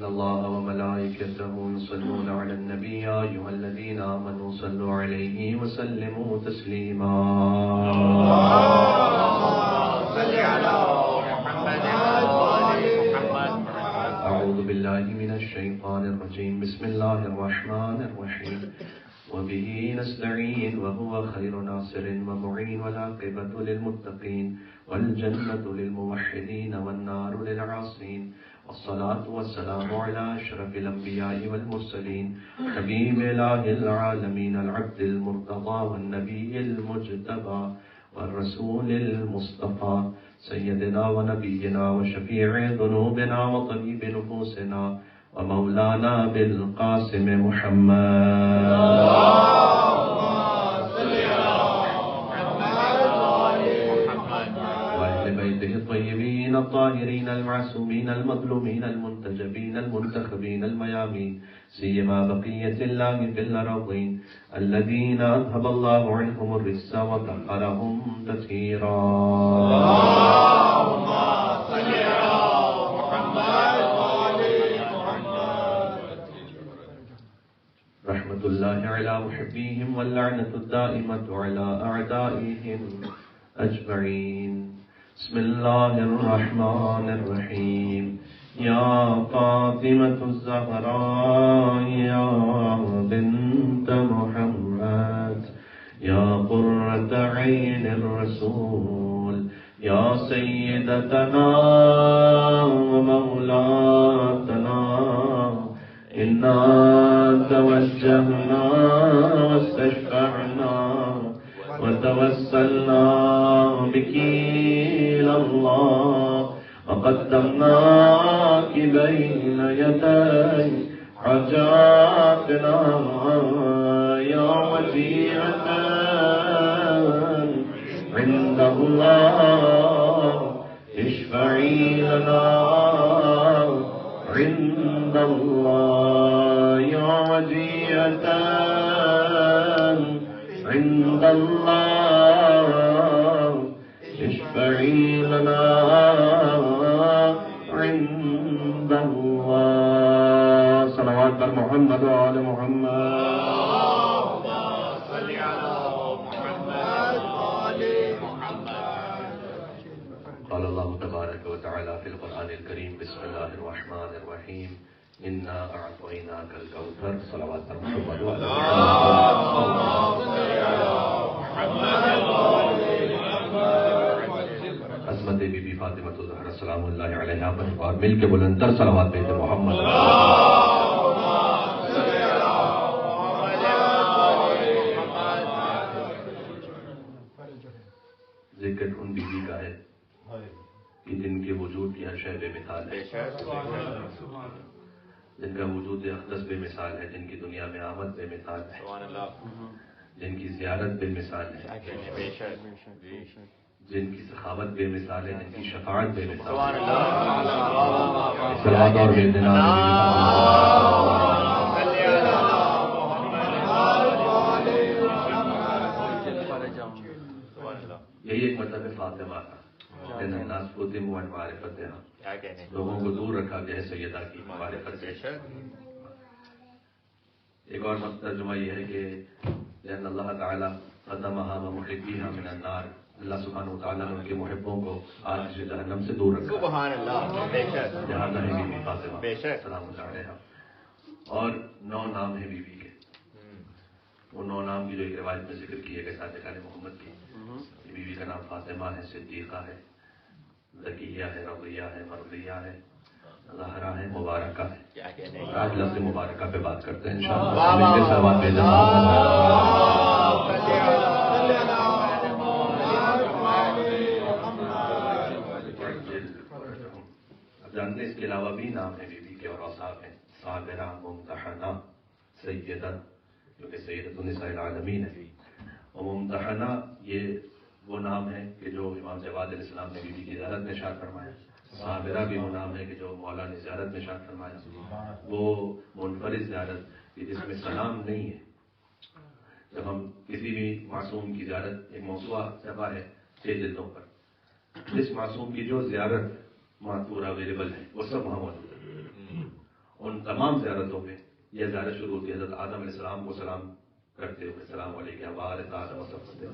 إن الله وملائكته يصلون على النبي يا أيها الذين آمنوا صلوا عليه وسلموا تسليما صل على محمد أعوذ بالله من الشيطان الرجيم بسم الله الرحمن الرحيم وبه نستعين وهو خير ناصر ومعين والعاقبة للمتقين والجنة للموحدين والنار للعاصين والصلاة والسلام على أشرف الأنبياء والمرسلين حبيب إله العالمين العبد المرتضى والنبي المجتبى والرسول المصطفى سيدنا ونبينا وشفيع ذنوبنا وطبيب نفوسنا ومولانا بالقاسم محمد وأهل بيته الطيبين الطاهرين المعصومين المظلومين المنتجبين المنتخبين الميامين سيما بقية الله في الأرضين الذين أذهب الله عنهم الرجس وطهرهم تطهيرا اللهم صل على محمد رحمة الله على محبيهم واللعنة الدائمة على أعدائهم أجمعين بسم الله الرحمن الرحيم يا فاطمة الزهراء يا بنت محمد يا قرة عين الرسول يا سيدتنا ومولاتنا إنا توجهنا واستشفعنا وتوسلنا بك إلى الله وقدمناك بين يدي حاجاتنا يا وجيهة عند الله اشفعي لنا عند الله يا وجيهة عند الله اشفعي لنا عند الله صلوات بر محمد وآل محمد اللهم صل على محمد وآل محمد قال الله تبارك وتعالى في القرآن الكريم بسم الله الرحمن الرحيم إنا أعطيناك الكوثر صلوات بر محمد وآل محمد عظمت بی بی فاطمہ الزہرا سلام اللہ علیہا پر اور مل کے بلندر صلوات دیتے محمد ذکر ان بی بی کا ہے کہ جن کے وجود کی ہر شے بے مثال ہے، جن کا وجود اقدس بے مثال ہے، جن کی دنیا میں آمد بے مثال ہے، جن کی زیارت بے مثال ہے، جن کی سخاوت بے مثال ہے، جن کی شفاعت بے مثال ہے، صلوات اور بے دنا یہی ایک مطلب فاطمہ کا الناس فتم عن معرفتها، لوگوں کو دور رکھا گیا ہے سیدہ کی معرفت سے۔ ایک اور ترجمہ یہ ہے کہ لأن اللہ تعالی قدمها ومحبیها من النار، اللہ سبحانہ وتعالیٰ نے ان کے محبوں کو آج جہنم سے دور رکھا، سبحان اللہ، لہذا ہے بی بی فاطمہ سلام اللہ علیہا۔ اور 9 نام ہیں بی بی کے، وہ 9 نام کی جو ایک روایت میں ذکر کیے گئے ساتھ خان محمد کی۔ بی بی کا نام فاطمہ ہے، صدیقہ ہے، ذکیہ ہے، رضیہ ہے، مرضیہ ہے، زہرا ہے، مبارکہ ہے۔ آج لفظ مبارکہ پہ بات کرتے ہیں انشاءاللہ۔ اب جانتے ہیں اس کے علاوہ بھی نام ہے بی بی کے اور اوصاف ہیں، صابرہ، ممتحنہ، سیدہ، جو کہ سیدۃ النساء العالمین ہے، اور ممتحنہ یہ وہ نام ہے کہ جو امام جواد علیہ السلام نے بی بی کی زیارت میں ارشاد فرمایا۔ صابرہ بھی وہ نام ہے کہ جو مولا نے زیارت میں ارشاد فرمایا۔ وہ منفرد زیارت کہ جس میں سلام نہیں ہے۔ جب ہم کسی بھی معصوم کی زیارت، ایک موضوعہ صفحہ ہے 6 جلدوں پر، جس معصوم کی جو زیارت ماتور اویلیبل ہے وہ سب وہاں موجود ہے، تمام زیارتوں میں یہ زیارت شروع ہوتی ہے حضرت آدم علیہ السلام کو سلام کرتے ہوئے السلام علیکم وعلیکم آدم وصحبہ،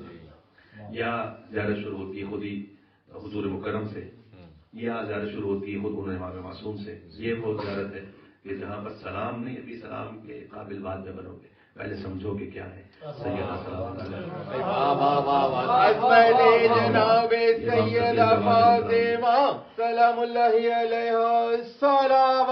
یا زیارت شروع ہوتی ہے خود ہی حضور مکرم سے، یا زیارت شروع ہوتی ہے خود انہوں امام معصوم سے. یہ وہ زیارت ہے کہ جہاں پر سلام نہیں، ابھی سلام کے قابل بعد میں بنو گے، پہلے سمجھو کہ کیا ہے. سیدہ سلام جناب سیدہ فاطمہ سلام اللہ علیہ السلام.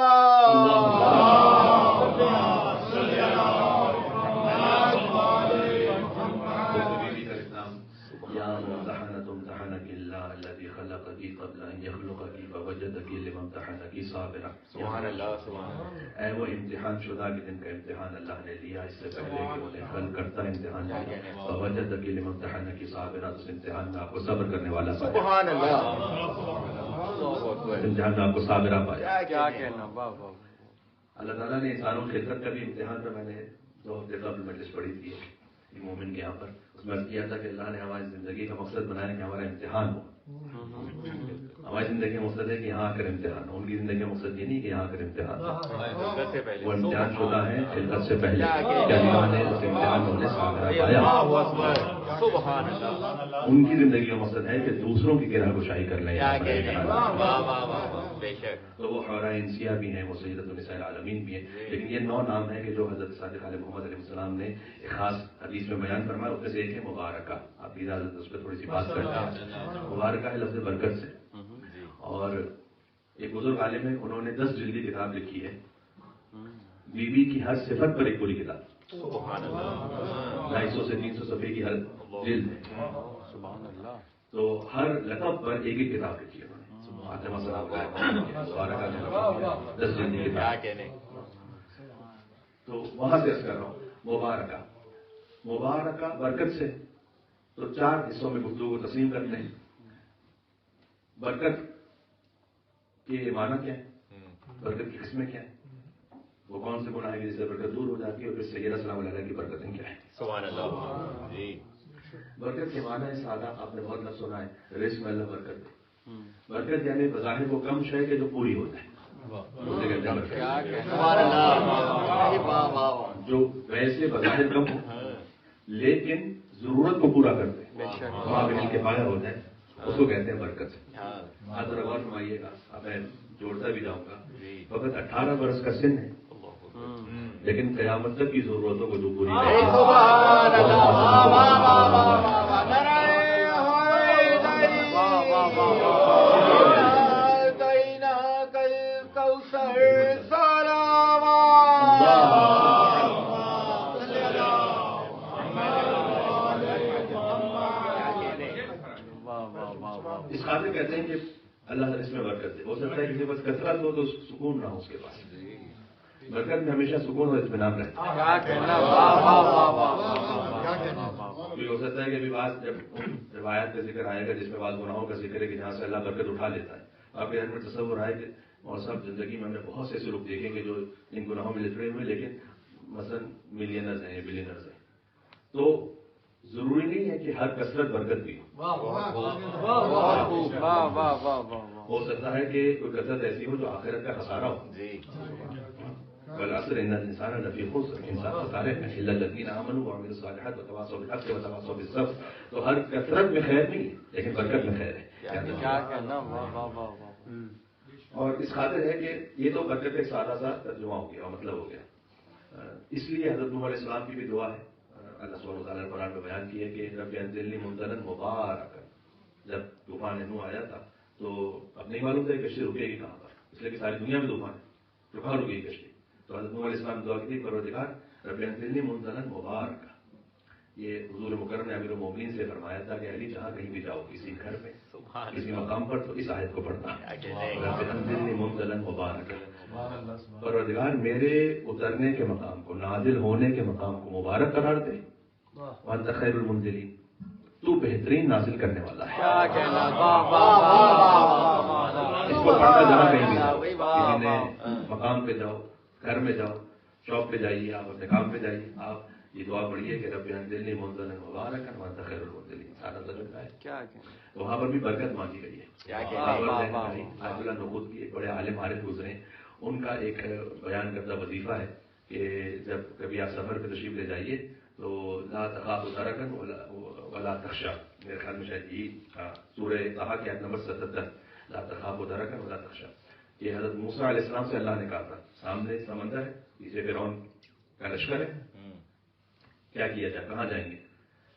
سبحان اللہ سبحان اللہ. اے وہ امتحان شدہ کے دن کا امتحان اللہ نے لیا اس سے پہلے کہ انہیں حل کرتا امتحان لیا. فوجدک لممتحنک صابرا، اس امتحان میں آپ کو صبر کرنے والا پایا. سبحان اللہ. امتحان میں آپ کو صابرہ پایا. کیا کہنا. اللہ تعالیٰ نے انسانوں کی خدمت کا بھی امتحان میں نے 2 ہفتے قبل مجلس پڑھی تھی مومن کے یہاں پر، اس میں کیا تھا کہ اللہ نے ہماری زندگی کا مقصد بنایا کہ ہمارا امتحان ہو. ہماری زندگی کا مقصد ہے کہ یہاں آ کر امتحان ہو، ان کی زندگی کا مقصد یہ نہیں کہ یہاں آ کر امتحان ہو. وہ امتحان شدہ ہے خلقت سے پہلے کہ اللہ نے اس امتحان میں انہیں صابرہ پایا. ان کی زندگی کا مقصد ہے کہ دوسروں کی گرہ گشائی کر لیں. تو وہ حورہ انسیہ بھی ہیں، وہ سیدۃ النساء العالمین بھی ہیں. لیکن یہ 9 نام ہیں کہ جو حضرت صادق علیہ محمد علیہ السلام نے ایک خاص حدیث میں بیان فرمایا. اس میں سے ایک ہے مبارکہ. آپ کی اجازت اس پہ تھوڑی سی بات کرتے ہیں. مبارکہ ہے لفظ برکت سے. اور ایک بزرگ عالم ہے، انہوں نے 10 جلدی کتاب لکھی ہے بیوی کی ہر صفت پر ایک پوری کتاب. 250 سے 300 صفحے کی ہر جلد ہے. تو ہر لقب پر ایک ایک کتاب لکھی ہے انہوں نے. فاطمہ سلام مبارکہ 10 جلدی کتاب. تو وہاں سے کر رہا ہوں مبارکہ. مبارکہ برکت سے. تو 4 حصوں میں گفتگو کو تقسیم کرتے ہیں. برکت کے معنی کیا ہے، برکت کی قسمیں کیا ہیں، وہ کون سے گناہ ہے جس سے برکت دور ہو جاتی ہے، اور پھر سیدہ سلام علیہ کی برکتیں کیا ہیں. سبحان اللہ. جی برکت کے معنی ہے سادہ، آپ نے بہت لفظ سنا ہے، رزق میں اللہ برکت دے. برکت یعنی بظاہر وہ کم شے کہ جو پوری ہو جائے. جو ویسے بظاہر کم ہو لیکن ضرورت کو پورا کر دے، وہاں مل کے پایا ہو جائے، اس کو کہتے ہیں برکت. آپ ذرا غور فرمائیے گا، اب میں جوڑتا بھی جاؤں گا. وقت 18 برس کا سن ہے لیکن قیامت تک کی ضرورتوں کو جو پوری اس خاطر کہتے ہیں کہ اللہ اس میں برکت دے. ہو سکتا ہے کسی پاس کثرت ہو تو سکون نہ ہو اس کے پاس. برکت میں ہمیشہ سکون اور اطمینان رہتا ہے. ہو سکتا ہے کہ ابھی بات جب روایات کا ذکر آئے گا جس میں بعض گناہوں کا ذکر ہے کہ جہاں سے اللہ برکت اٹھا لیتا ہے. آپ کے ذہن میں تصور آئے کہ اور صاحب زندگی میں ہم نے بہت سے ایسے لوگ دیکھیں کہ جو ان گناہوں میں لٹڑے ہوئے لیکن مثلا ملینرز ہیں یا بلینرز ہیں. تو ضروری نہیں ہے کہ ہر کثرت برکت بھی ہو سکتا ہے کہ کوئی کثرت ایسی ہو جو آخرت کا خسارہ ہو. والعصر ان الانسان لفی خسر، انسان خسارے میں الا الذین آمنوا وعملوا الصالحات وتواصوا بالحق وتواصوا بالصبر. تو ہر کثرت میں خیر نہیں ہے لیکن برکت میں خیر ہے. اور اس خاطر ہے کہ یہ تو برکت ایک سادہ سا ترجمہ ہو گیا، مطلب ہو گیا. اس لیے حضرت نوح علیہ السلام کی بھی دعا ہے، اللہ سبحانہ وتعالیٰ نے قرآن میں بیان کی ہے کہ رب انزلنی منزلا مبارکا. جب طوفان نوح آیا تھا تو اب نہیں معلوم تھا کہ کشتی رکے گی کہاں پر، اس لیے کہ ساری دنیا میں طوفان ہے، تو کہاں رکے گی کشتی. تو حضرت نوح علیہ السلام دعا کی تھی پروردگار رب انزلنی منزلا مبارکا. یہ حضور مکرم نے امیر المومنین سے فرمایا تھا کہ علی جہاں کہیں بھی جاؤ، کسی گھر میں کسی مقام پر، تو اس آیت کو پڑھنا رب انزلنی منزلا مبارکا. پروردگار میرے اترنے کے مقام کو، نازل ہونے کے مقام کو مبارک قرار دے. وانت خیر المنزلین، تو بہترین نازل کرنے والا ہے. اس کو پڑھنا جہاں کہیں بھی جاؤ، کسی نے مقام پہ جاؤ، گھر میں جاؤ، شاپ پہ جائیے، آپ اپنے کام پہ جائیے، آپ یہ دعا پڑھیے کہ رب انزلنی منزلا مبارکا وانت خیر المنزلین. سارا ضرور ہے وہاں پر بھی برکت مانگی گئی ہے. آیت اللہ نقود کی ایک بڑے عالم عارف گزرے، ان کا ایک بیان کردہ وظیفہ ہے کہ جب کبھی آپ سفر پہ تشریف لے جائیے تو لا تخافوا درکا ولا تخشوا، میرے خیال میں شاید یہی سورہ طہ کی آیت نمبر 77، لا تخافوا درکا ولا تخشوا. یہ حضرت موسیٰ علیہ السلام سے اللہ نے کہا تھا، سامنے سمندر ہے، پیچھے فرعون کا لشکر ہے، کیا کیا جائے، کہاں جائیں گے؟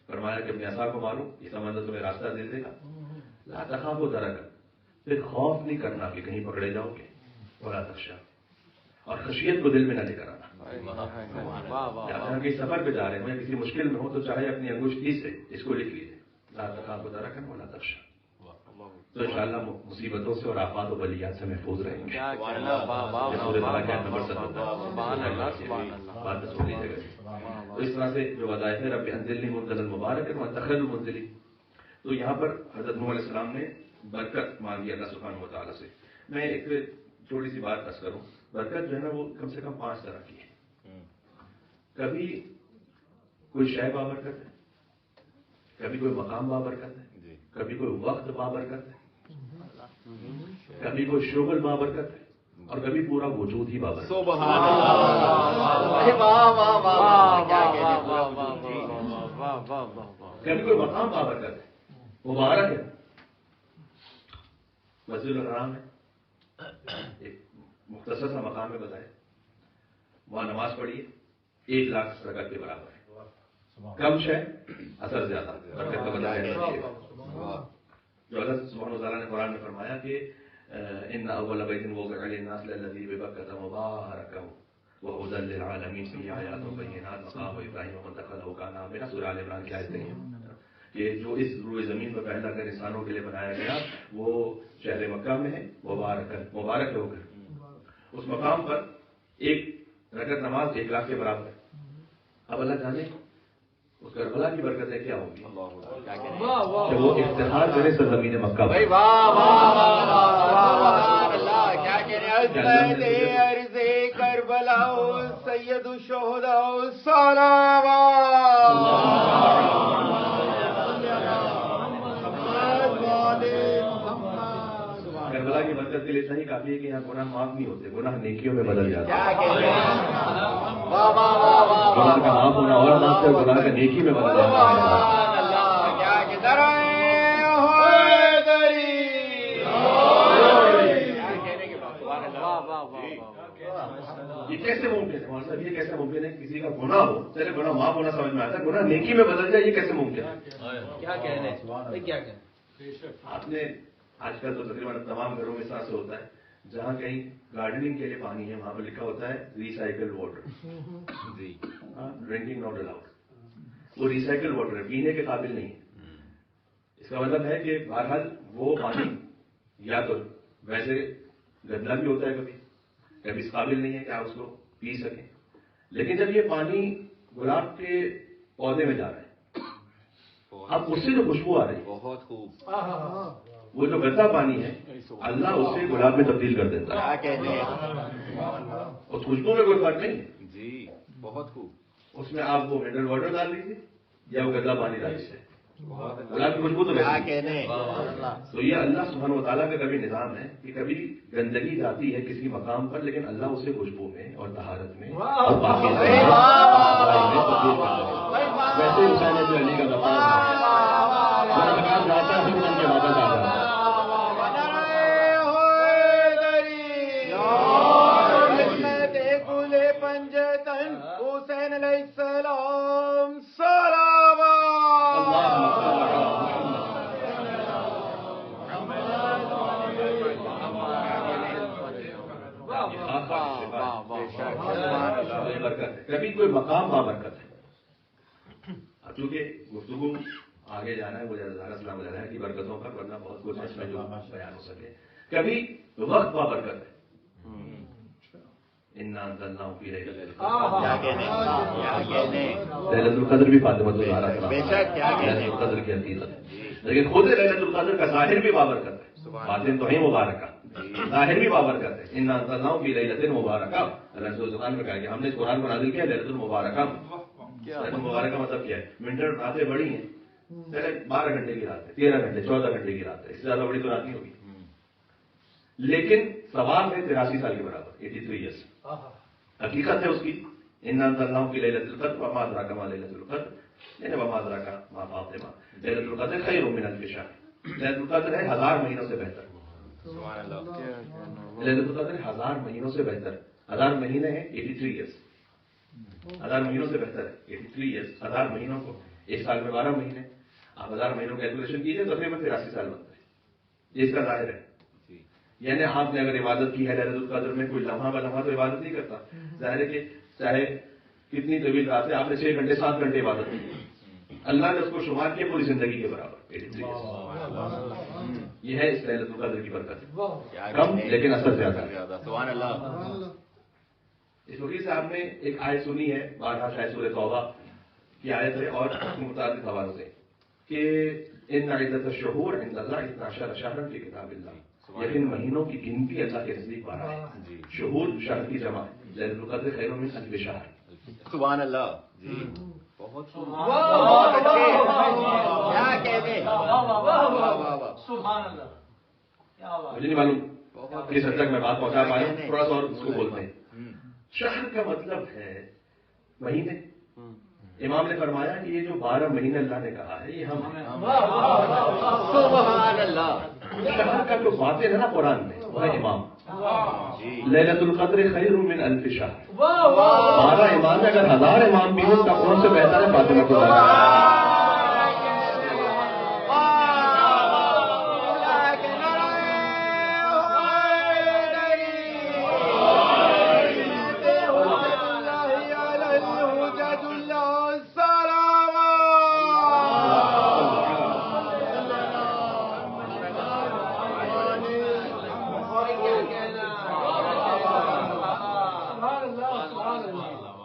فرمایا کہ اپنے عصا کو مارو، یہ سمندر تمہیں راستہ دے دے گا. لا تخافوا درکا، پھر خوف نہیں کرنا کہ کہیں پکڑے جاؤ گے، ولا تخشوا، اور خشیت کو دل میں نہ لے کر آنا. اگر کہیں سفر پہ جا رہے ہوں یا کسی مشکل میں ہو تو چاہے اپنی انگشتی سے اس کو لکھ لیجیے، لا تخافوا درکا ولا تخشوا، تو انشاءاللہ مصیبتوں سے اور آفات و بلیات سے محفوظ رہیں گے. تو اس طرح سے جو وظائف رب انزلنی منزلا مبارکا وانت خیر المنزلین. تو یہاں پر حضرت نوح علیہ السلام نے برکت مانگی اللہ سبحانہ و تعالیٰ سے. میں ایک چھوٹی سی بات عرض کروں، برکت جو ہے نا وہ کم سے کم 5 طرح کی ہے. کبھی کوئی شے بابرکت ہے، کبھی کوئی مقام بابرکت ہے، کبھی کوئی وقت بابرکت ہے، کبھی کوئی شغل بابرکت ہے، اور کبھی پورا وجود ہی بابرکت. سبحان اللہ. کبھی کوئی مقام بابرکت ہے، مبارک ہے، مسجد الحرام ہے، ایک مختصر سا مقام ہے، بتائے وہاں نماز پڑھیے 1 لاکھ رکعت کے برابر ہے. کم شے اثر زیادہ، برکت کا بدلہ ہے. جو اللہ سبحانہ وتعالیٰ نے قرآن میں فرمایا کہ ان اول بیت وضع للناس للذی ببکۃ مبارکا وہدی للعالمین فیہ آیات بینات مقام ابراہیم ومن دخلہ کان آمنا. سورہ آل عمران کی آیتیں ہیں کہ جو اس روئے زمین پر پہلا گھر انسانوں کے لیے بنایا گیا وہ شہر مکہ میں ہے، مبارک ہو کر. اس مقام پر 1 رکعت نماز 1 لاکھ کے برابر ہے. اب اللہ جانے اس کربلا کی برکتیں کیا ہوں گی کہ وہ افتخار کرے سرزمین مکہ پر. کربلا سید الشہداء کربلا کی برکت کے لیے اتنا ہی کافی ہے کہ یہاں گناہ معاف نہیں ہوتے، گناہ نیکیوں میں بدل جاتے ہیں. گناہ کا معاف ہونا اور معاف کر گناہ کا نیکی میں بدل جاتا ہے. یہ کیسے ممکن ہے ہمارے صاحب؟ یہ کیسے ممکن ہے کسی کا گناہ ہو، چلے گناہ معاف ہونا سمجھ میں آتا ہے، گناہ نیکی میں بدل جائے، یہ کیسے ممکن ہے؟ کیا کہنے آپ نے آج کل تو تقریباً تمام گھروں میں اس طرح سے ہوتا ہے، جہاں کہیں گارڈننگ کے لیے پانی ہے وہاں پہ لکھا ہوتا ہے recycle water, drinking not allowed. وہ ریسائیکل واٹر ہے، پینے کے قابل نہیں ہے. اس کا مطلب ہے کہ بہرحال وہ پانی یا تو ویسے گندا بھی ہوتا ہے، کبھی اس قابل نہیں ہے کہ آپ اس کو پی سکیں. لیکن جب یہ پانی گلاب کے پودے میں جا رہا ہے، اب اس سے جو خوشبو آ رہی ہے، بہت خوب. وہ جو گندا پانی ہے اللہ اسے گلاب میں تبدیل کر دیتا ہے. اس خوشبو میں کوئی فرق نہیں ہے. جی بہت خوب. اس میں آپ وہ منرل واٹر ڈال دیجیے یا وہ گندا پانی ڈال دیجیے، گلاب کی خوشبو تو ویسی ہے. تو یہ اللہ سبحانہ و تعالیٰ کا کبھی نظام ہے کہ کبھی گندگی جاتی ہے کسی مقام پر، لیکن اللہ اسے خوشبو میں اور طہارت میں اور باقی ویسے حسین ابن علی کا مقام جاتا ہے پھر ان کے واپس آ جاتا ہے. حسین علیہ السلام کبھی کوئی مقام بابرکت ہے. اب چونکہ گفتگو آگے جانا ہے، مجھے السلام علیہ کی برکتوں کا ورنہ بہت کچھ اس میں جو بیان ہو سکے. کبھی وقت بابرکت ہے. ليلة القدر بھی فاطمہ الزہرا ليلة القدر کی حقیقت ہے، لیکن خود ليلة القدر کا ظاہر بھی بابرکت ہے. باطن تو ہے مبارکہ، ظاہر بھی بابرکت ہے. انا انزلناہ فی لیلۃ مبارکہ. اللہ نے زبان میں کہا کہ ہم نے اس قرآن کو نازل کیا لیلۃ المبارکہ. لیلۃ المبارکہ مطلب کیا ہے؟ ونٹر راتیں بڑی ہیں، پہلے 12 گھنٹے کی رات ہے، 13 گھنٹے 14 گھنٹے کی رات ہے، اس سے زیادہ بڑی تو رات نہیں ہوگی. لیکن ثواب ہے 83 سال کے برابر، 83 ایئرس. حقیقت ہے اس کی ان انزلناہ فی لیلۃ القدر وما ادراک ما لیلۃ القدر، یعنی وما ادراک ما فاطمہ، لیلۃ القدر خیر من الف شہر. لیلۃ القدر ہے 1000 مہینوں سے بہتر. سبحان اللہ. لیلۃ القدر 1000 مہینوں سے بہتر. 1000 مہینے ہیں 83 ایئرس. 1000 مہینوں سے بہتر ہے 83 ایئرس. 1000 مہینوں کو ایک سال میں 12 مہینے، آپ 1000 مہینوں کا کیلکولیشن کیجیے تو تقریباً 83 سال بنتا ہے. یہ اس کا ظاہر ہے. یعنی آپ نے اگر عبادت کی ہے لیلۃ القدر میں، کوئی لمحہ بلمحہ تو عبادت نہیں کرتا. ظاہر ہے کہ چاہے کتنی طویل رات ہے، آپ نے 6 گھنٹے 7 گھنٹے عبادت کی، اللہ نے اس کو شمار کیا پوری زندگی کے برابر. 83 یہ ہے اس لیلۃ القدر کی برکت. کم لیکن اثر زیادہ ہے. سبحان اللہ. اس وقت سے آپ نے ایک آیت سنی ہے، بارہا شاید سورہ توبہ کی آیت ہے، اور متعدد حوالوں سے کہ ان عدت الشہور عند اللہ 12 شہرا فی کتاب اللہ. لیکن مہینوں کی گنتی اللہ کے نزدیک 12 ہے. شہور شہر کی جمع ہے. لیلۃ القدر خیر من الف شہر. سبحان اللہ. جی بہت بہت اچھے. کیا کہتے ہیں. سبحان اللہ. مجھے نہیں معلوم کس حد تک میں بات پہنچا پایا ہوں، تھوڑا سا اور اس کو بولتے ہیں. شہر کا مطلب ہے مہینے. امام نے فرمایا کہ یہ جو 12 مہینے اللہ نے کہا ہے یہ ہم ہیں. سبحان اللہ. شہر کا جو باطن ہے نا قرآن میں وہ ہے امام. لیلۃ القدر خیر من الف شہر. 12 امام میں اگر 1000 امام بھی ہوں تب کون سے بہتر ہے فاطمہ کو.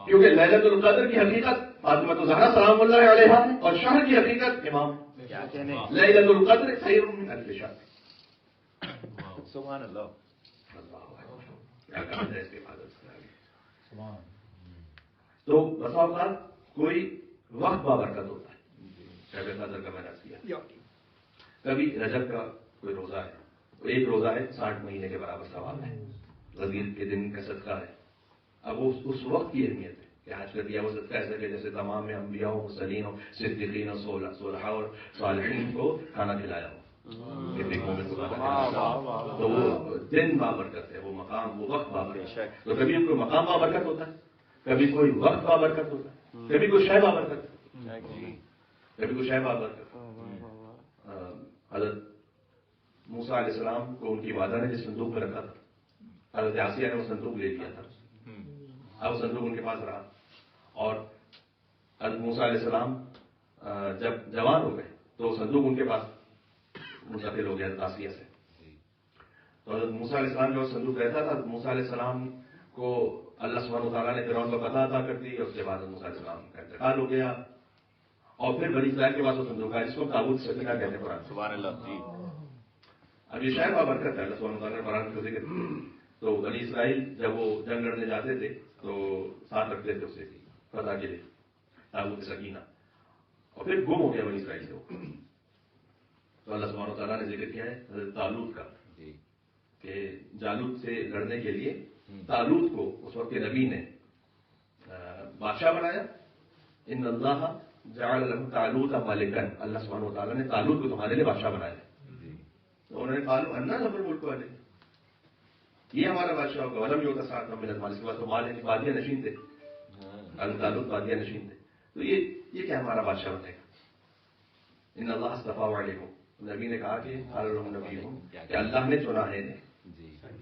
کیونکہ لیلۃ القدر کی حقیقت فاطمہ الزہرا سلام اللہ علیہا ہے، اور شہر کی حقیقت امام. لیلۃ القدر خیر من الف شہر. سبحان اللہ. کیا کہا جائے اس کی حفاظت. تو بسا اوقات کوئی وقت بابرکت ہوتا ہے. شب قدر کا میں نے عرض کیا، کبھی رجب کا کوئی روزہ ہے، تو ایک روزہ ہے 60 مہینے کے برابر ثواب ہے. غدیر کے دن کا صدقہ ہے. اب اس وقت کی اہمیت ہے کہ آج کا دیا وہ صدقہ ایسا کہ جیسے تمام انبیاء و مرسلین و صدیقین و صلحاء اور صالحین کو کھانا کھلایا ہو. تو وہ دن بابرکت ہے، وہ مقام، وہ وقت بابرکت ہے. تو کبھی کوئی مقام بابرکت ہوتا ہے، کبھی کوئی وقت بابرکت ہوتا ہے، کبھی کوئی شے بابرکت، کبھی کوئی شے بابرکت. حضرت موسیٰ علیہ السلام کو ان کی والدہ نے جس صندوق میں رکھا تھا، حضرت آسیہ نے وہ صندوق لے لیا تھا. اب وہ صندوق ان کے پاس رہا، اور حضرت موسیٰ علیہ السلام جب جوان ہو گئے تو وہ صندوق ان کے پاس منتقل ہو گیا حضرت آسیہ سے. تو حضرت موسیٰ علیہ السلام جو صندوق رہتا تھا، موسیٰ علیہ السلام کو اللہ سبحانہ وتعالیٰ نے فرعون کو فتح عطا کر دی. اس کے بعد حضرت موسیٰ علیہ السلام کا انتقال ہو گیا، اور پھر بنی اسرائیل کے پاس وہ صندوق آیا جس کو تابوت سکینہ کہتے ہیں قرآن. سبحان اللہ. جی اب یہ شاید بابرکت ہے اللہ سبحانہ وتعالیٰ نے قرآن کا ذکر کیا. تو بنی اسرائیل جب وہ جنگ لڑنے جاتے تھے تو ساتھ رکھتے تھے اسے فتح کے لیے تابوت سکینہ، اور پھر گم ہو گیا بنی اسرائیل سے. تو اللہ سبحانہ وتعالیٰ نے ذکر کیا ہے حضرت طالوت کا کہ جالوت سے لڑنے کے لیے طالوت کو اس وقت کے نبی نے بادشاہ بنایا. ان اللہ جعل لہ طالوت ملکا، اللہ سبحانہ وتعالیٰ نے طالوت کو تمہارے لیے بادشاہ بنایا. تو انہوں نے قالوا انا له الملک والے، یہ ہمارا بادشاہ ہوگا. ولم یؤت ساعۃ من المال، اس کے بعد تو مال بادیہ نشین تھے، طالوت بادیہ نشین تھے. تو یہ کیا ہمارا بادشاہ بنے گا. ان اللہ اصطفیٰ علیکم، نبی نے کہا کہ قال لهم نبیہم، کہ اللہ نے چنا ہے انہیں.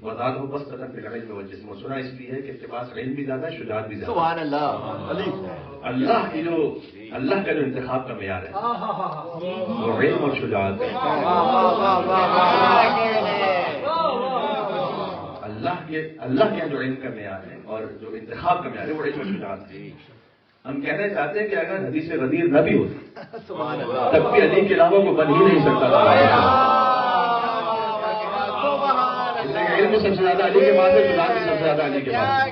وزادہ بسطۃ فی العلم والجسم، اور چنا اس لیے ہے کہ اس کے پاس علم بھی زیادہ ہے، شجاعت بھی زیادہ. سبحان اللہ. اللہ کا جو انتخاب کا معیار ہے وہ علم اور شجاعت ہے. اللہ کے جو علم کا معیار ہے اور جو انتخاب کا معیار ہے وہ علم اور شجاعت ہے. ہم کہنا چاہتے ہیں کہ اگر حدیث غدیر نہ بھی ہوتی تب بھی علی کے علاوہ کو بن ہی نہیں سکتا تھا. علم سب سے زیادہ علی کے پاس ہے، شجاعت بھی سب سے زیادہ علی کے پاس ہے.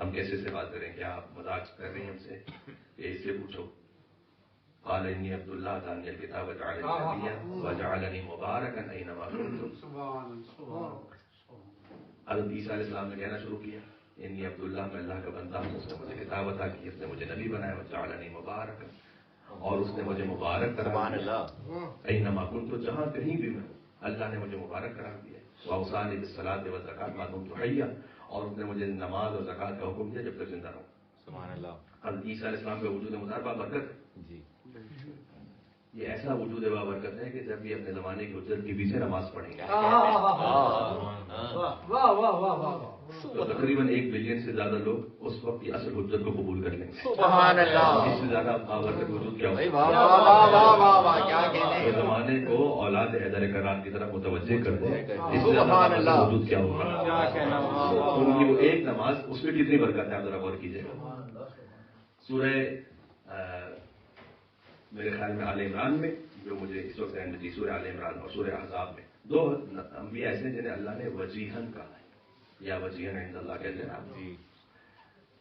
ہم کیسے سے بات کریں؟ کیا آپ مذاق کر رہے ہیں ہم سے؟ کہ اس سے پوچھو. قال انی عبد اللہ اتانی الکتاب وجعلنی نبیا وجعلنی مبارکا اینما کنت. حضرت عیسیٰ علیہ السلام نے کہنا شروع کیا انی عبد اللہ، میں اللہ کا بندہ ہوں. اس نے مجھے کتاب عطا کی، اس نے مجھے نبی بنایا. وجعلنی مبارکا، اور اس نے مجھے مبارک قرار دیا. اینما کنت، جہاں کہیں بھی میں اللہ نے مجھے مبارک قرار دیا. واوصانی بالصلاۃ والزکاۃ ما دمت حیا، اور اس نے مجھے نماز اور زکوٰۃ کا حکم دیا جب تک زندہ رہوں. سبحان اللہ. حضرت عیسیٰ علیہ السلام کا وجود مطالبہ برکت ہے. جی یہ ایسا وجود برکت ہے کہ جب بھی اپنے زمانے کی حجت کے پیچھے نماز پڑھیں گے تو تقریباً 1 بلین سے زیادہ لوگ اس وقت کی اصل حجت کو قبول کر لیں گے. سبحان اللہ. اس سے زیادہ بابرکت وجود کیا بھائی ہوگا؟ واہ واہ واہ واہ واہ، کیا کہنے. یہ زمانے کو اولاد حیدر کرار کی طرف متوجہ کر دے، اس سے سبحان زیادہ اللہ. وجود کیا ہوگا؟ ان کی وہ ایک نماز، اس میں کتنی برکت ہے آپ ذرا غور کیجیے. سورہ میرے خیال میں آل عمران میں، جو مجھے اس وقت ذہن میں تھی، سورہ آل عمران اور سورہ احزاب میں 2 انبیاء ایسے ہیں جنہیں اللہ نے وجیہن کہا ہے، یا وجیہن عند اللہ کہتے ہیں آپ. جی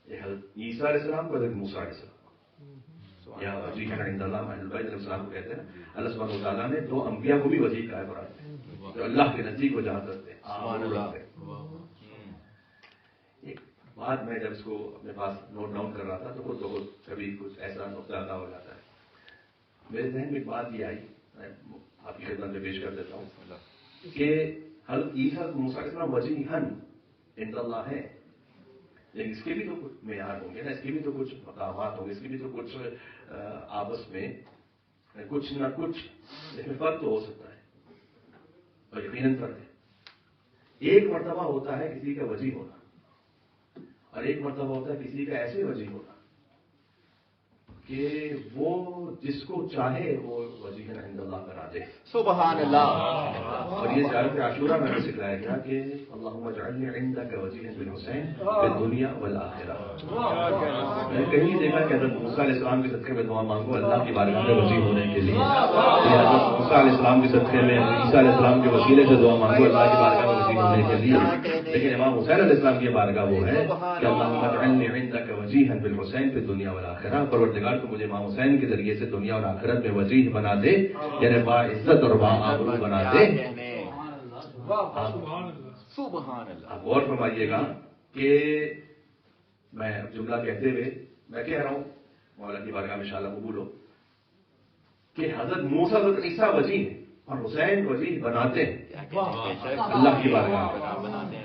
یہ حضرت عیسیٰ علیہ السلام کو، حضرت موسیٰ علیہ السلام، یا وجیہن عند اللہ اہل بیت علیہ السلام کو کہتے ہیں. اللہ سبحانہ و تعالیٰ نے 2 انبیاء کو بھی وجیہ کہا ہے قرآن میں، جو اللہ کے نزدیک وہ جہاں کرتے ہیں. سبحان اللہ. ایک بات میں جب اس کو اپنے پاس نوٹ ڈاؤن کر رہا تھا تو خود بخود کبھی کچھ ایسا نقطہ ادا ہو جاتا ہے. میرے ذہن میں ایک بات یہ آئی، میں آپ کی خدمت میں پیش کر دیتا ہوں کہ حضرت عیسیٰ موسیٰ علیہ السلام وجیہن عند اللہ ہے، لیکن اس کے بھی تو کچھ معیار ہوں گے نا، اس کے بھی تو کچھ مقامات ہوں گے، اس کے بھی تو کچھ آپس میں کچھ نہ کچھ اس میں فرق تو ہو سکتا ہے، اور یقیناً فرق ہے. ایک مرتبہ ہوتا ہے کسی کا وجیہ ہونا، اور ایک مرتبہ ہوتا ہے کسی کا ایسے وجیہ ہونا کہ وہ جس کو چاہے وہ وجیہ عند اللہ کرا دے. سبحان اللہ. اور یہ زیارت عاشورہ میں بھی سکھلایا گیا کہ اللہم اجعلنی عندک وجیہا بالحسین فی الدنیا والآخرہ. میں کہیں نہیں دیکھا کہ حضرت موسیٰ علیہ السلام کے صدقے میں دعا مانگو اللہ کی بارگاہ میں وجیہ ہونے کے لیے، یا حضرت موسیٰ علیہ السلام کے صدقے میں عیسیٰ علیہ السلام کے وسیلے سے دعا مانگو اللہ کی بارگاہ میں وجیہ ہونے کے لیے. لیکن امام حسین علیہ السلام کی بارگاہ وہ ہے کہ اللہم اجعلنی عندک وجیہا بالحسین فی الدنیا والآخرہ. پروردگار تو مجھے امام حسین کے ذریعے سے دنیا اور آخرت میں وجیہ بنا دے، یعنی با عزت اور با آبرو بنا دے. سبحان اللہ. آپ غور فرمائیے گا کہ میں جملہ کہتے ہوئے میں کہہ رہا ہوں مولا کی بارگاہ میں انشاءاللہ قبول ہو کہ حضرت موسیٰ حضرت عیسیٰ وجیہ ہیں اور حسین وجیہ بناتے ہیں اللہ کی بارگاہ میں.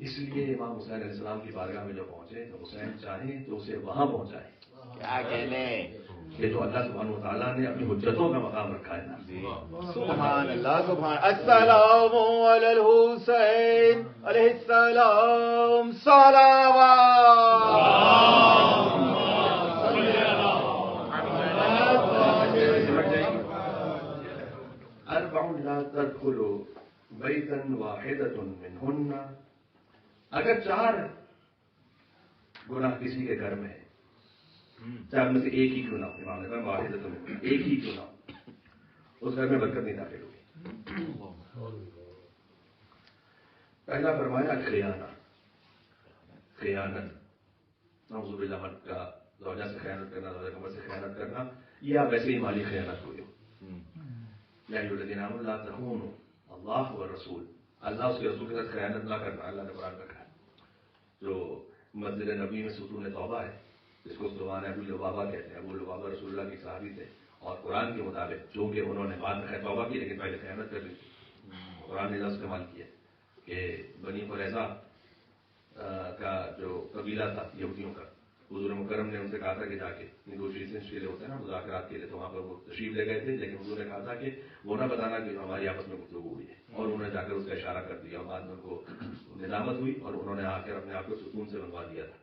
اس لیے امام حسین علیہ السلام کی بارگاہ میں جو پہنچے تو حسین چاہیں تو اسے وہاں پہنچائے. کیا کہنے. یہ تو اللہ سبحانہ و تعالیٰ نے اپنی حجتوں کا مقام رکھا ہے نا. سبحان اللہ. سبحان. السلام علی الحسین علیہ السلام اربع لا تدخل بیتا واحدۃ منہن. اگر 4 گناہ کسی کے گھر میں ہے، 4 میں سے ایک ہی کیوں نہ ہو، امام نے کہا واحدۃ منہن، ایک ہی کیوں نہ ہو، اس گھر میں برکت نہیں داخل ہوگی. پہلا فرمایا خیانت، نعوذ باللہ مرد کا زوجہ سے خیانت کرنا، زوجہ کا مرد سے خیانت کرنا، یا ویسے ہی مالی خیانت ہوئی ہو. یا ایھا الذین آمنوا لا تخونوا اللہ والرسول، اللہ اس کے رسول کے ساتھ خیانت نہ کرنا. اللہ نے قرآن رکھا ہے. جو مسجد نبی میں ستون توبہ ہے، جس کو زبان ابو لبابہ کہتے ہیں، ابو لبابہ رسول اللہ کی صحابی تھے، اور قرآن کے مطابق چونکہ انہوں نے بعد میں توبہ کی لیکن پہلے خیانت کر لی تھی، قرآن نے لفظ استعمال کیا کہ بنی قریظہ کا جو قبیلہ تھا یہودیوں کا، حضور مکرم نے ان سے کہا تھا کہ جا کے نیگوشیشن کے لیے ہوتے ہیں نا، مذاکرات کے لیے، تو وہاں پر وہ تشریف لے گئے تھے، لیکن حضور نے کہا تھا کہ وہ نہ بتانا کہ ہماری آپس میں گفتگو ہوئی ہے، اور انہوں نے جا کر اس کا اشارہ کر دیا. بعد میں ان کو ندامت ہوئی اور انہوں نے آ کر اپنے آپ کو ستون سے بنوا دیا تھا،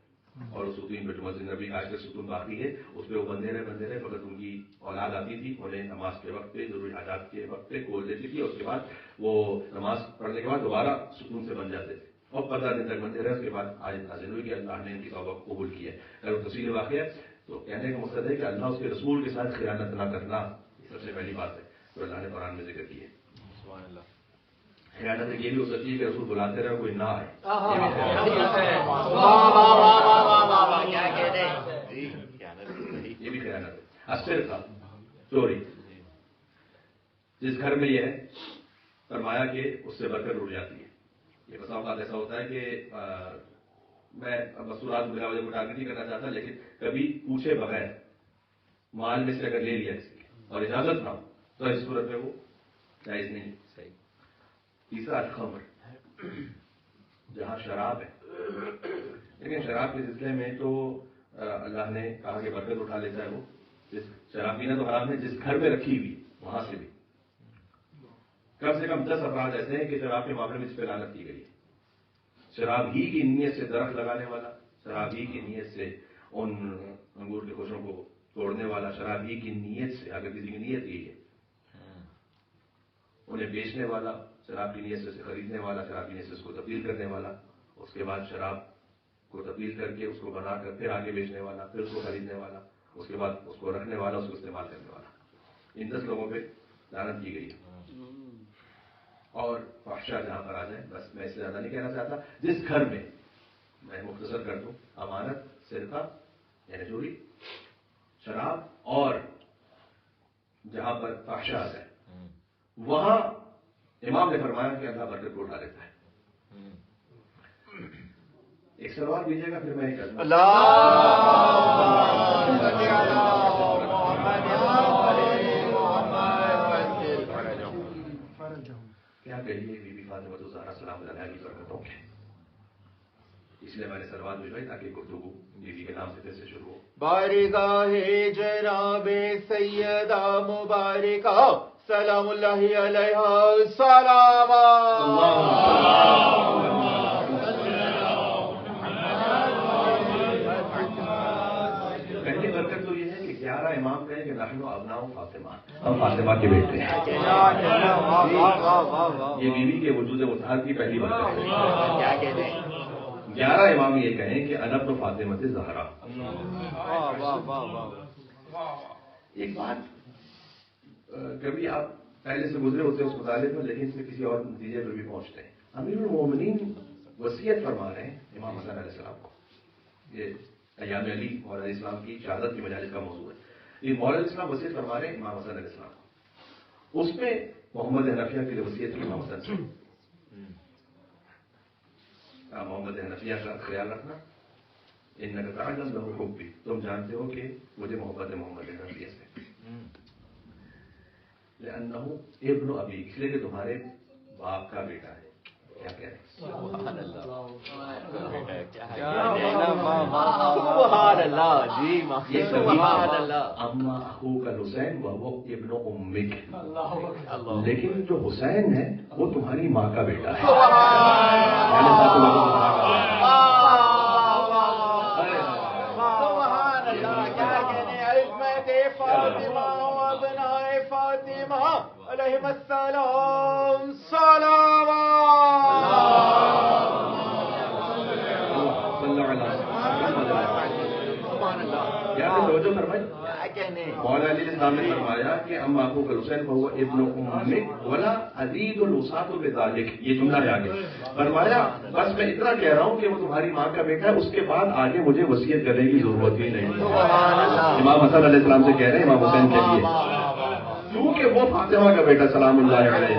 اور اس ستون پہ جو مسجد نبی کا آج تک ستون باقی ہے اس پہ وہ بندے رہے. فقط ان کی اولاد آتی تھی، انہیں نماز کے وقت پہ، ضروری حاجات کے وقت پہ کھول دیتی تھی، اور اس کے بعد وہ نماز پڑھنے کے بعد دوبارہ ستون سے بن جاتے تھے، اور 15 دن تک بندے رہے. اس کے بعد آج نازل ہوئی کہ اللہ نے ان کی توبہ کو قبول کیا ہے. اگر وہ تفصیل واقع ہے تو کہنے کا مقصد ہے کہ اللہ اس کے رسول کے ساتھ خیانت نہ کرنا سب سے پہلی بات ہے جو اللہ نے قرآن میں ذکر کی ہے. سبحان اللہ. خیانت یہ بھی ہو سکتی ہے کہ رسول بلاتے رہے کوئی نہ آئے. کیا کہنے جی یہ بھی خیانت ہے. اثر کا چوری جس گھر میں یہ ہے فرمایا کہ اس سے برکت اٹھ جاتی ہے. یہ بسا اوقات ایسا ہوتا ہے کہ میں مستورات بلا وجہ کو ٹارگٹ نہیں کرنا چاہتا، لیکن کبھی پوچھے بغیر مال میں سے اگر لے لیا کسی اور اجازت نہ ہو تو اس صورت میں وہ جائز نہیں. صحیح. تیسرا الخمر، جہاں شراب ہے، لیکن شراب کے سلسلے میں تو اللہ نے کہا کہ برکت اٹھا لیتا ہے وہ. جس شراب پینا تو حرام ہے، جس گھر میں رکھی ہوئی وہاں سے بھی. کم سے کم 10 افراد ایسے ہیں کہ شراب کے معاملے میں اس پہ لعنت کی گئی ہے. شراب ہی کی نیت سے درخت لگانے والا، شراب ہی کی نیت سے ان انگور کے خوشوں کو توڑنے والا، شراب ہی کی نیت سے، اگر کسی کی نیت یہ ہے، انہیں بیچنے والا، شراب کی نیت سے اسے خریدنے والا، شراب کی نیت سے اس کو تبدیل کرنے والا، اس کے بعد شراب کو تبدیل کر کے اس کو بنا کر پھر آگے بیچنے والا، پھر اس کو خریدنے والا، اس کے بعد اس کو رکھنے والا، اس کو استعمال کرنے والا. ان 10 لوگوں پہ لعنت کی گئی ہے. اور فحشا جہاں پر آ جائے، بس میں اس سے زیادہ نہیں کہنا چاہتا. جس گھر میں مختصر کر دوں، امانت، سرقہ یعنی چوری، شراب، اور جہاں پر فحشا آ جائے وہاں امام نے فرمایا کہ اللہ برکت کو اٹھا لیتا ہے. ایک سوال دیجیے گا پھر میں یہ کروں. کیا کہیے بی بی فاطمہ الزہرا سلام اللہ علیہا کی برکتوں کے. اس لیے میں نے سلوات بھجوائی تاکہ گفتگو بیوی کے نام سے پھر سے شروع ہو. بارگاہ جناب سیدہ مبارکہ سلام اللہ علیہ سلام. پہلی برکت تو یہ ہے کہ 11 امام کہیں کہ نحن ابناء فاطمہ، ہم فاطمہ کے بیٹے ہیں. یہ بیوی کے وجود مطہر کی پہلی برکت ہے. کیا کہتے ہیں 11 امام یہ کہیں کہ انا ابن فاطمہ الزہرا. ایک بات کبھی آپ پہلے سے گزرے ہوتے ہیں اس مطالعے میں، لیکن اس میں کسی اور نتیجے پر بھی پہنچتے ہیں. امیر المومنین وصیت فرما رہے ہیں امام حسن علیہ السلام کو. یہ ایام علی مولا علیہ السلام کی شہادت کی مجالس کا موضوع ہے. یہ مولا علیہ السلام وصیت فرما رہے ہیں امام حسن علیہ السلام کو. اس میں محمد حنفیہ کی وصیت کی امام حسن سے، محمد حنفیہ کا خیال رکھنا. انک تعلم لہ حبی، تم جانتے ہو کہ مجھے محبت ہے محمد حنفیہ سے. لأنہ ابن ابی، اس لیے کہ تمہارے باپ کا بیٹا ہے. کیا کہہ رہے ہیں؟ سبحان اللہ جی. یہ سبحان اللہ. اما اخوک الحسین وہو ابن امک، لیکن جو حسین ہے وہ تمہاری ماں کا بیٹا ہے. علیہم السلام سلام. مولا علی السلام نے فرمایا کہ اما اخوک الحسین وہو ابن امک ولا ازید الوصاۃ بذلک. یہ جملہ ہے آگے. فرمایا بس میں اتنا کہہ رہا ہوں کہ وہ تمہاری ماں کا بیٹا ہے، اس کے بعد آگے مجھے وصیت کرنے کی ضرورت ہی نہیں. امام حسن علیہ السلام سے کہہ رہے ہیں امام حسین کے لیے، کیونکہ وہ فاطمہ کا بیٹا سلام اللہ علیہ،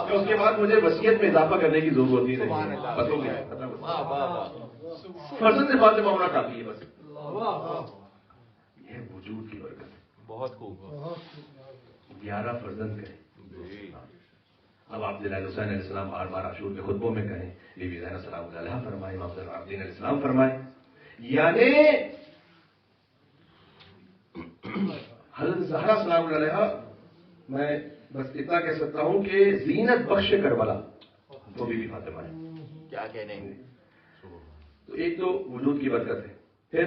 کہ اس کے بعد مجھے وصیت میں اضافہ کرنے کی ضرورت ہی نہیں. بس ہو گیا، فرزند فاطمہ ہونا کافی ہے. بس یہ وجود کی برکت. بہت خوب. 11 فرزند کہیں. اب آپ دلال حسین علیہ السلام بار بار عاشور کے خطبوں میں کہیں، بی بی زینب سلام اللہ علیہا فرمائیں، امام زین العابدین علیہ السلام فرمائیں. یعنی حضرت زہرا سلام اللہ علیہا، میں بس اتنا کہہ سکتا ہوں کہ زینت بخش کربلا وہ بی بی فاطمہ ہے. کیا کہنے. تو ایک تو وجود کی برکت ہے. پھر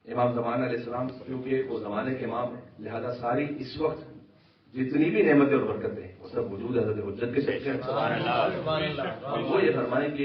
امام زمان علیہ السلام کیونکہ وہ زمانے کے امام ہیں، لہذا ساری اس وقت جتنی بھی نعمتیں اور برکتیں وہ سب وجود حضرت حجت کے سچے ہیں. اور وہ یہ فرمائیں کہ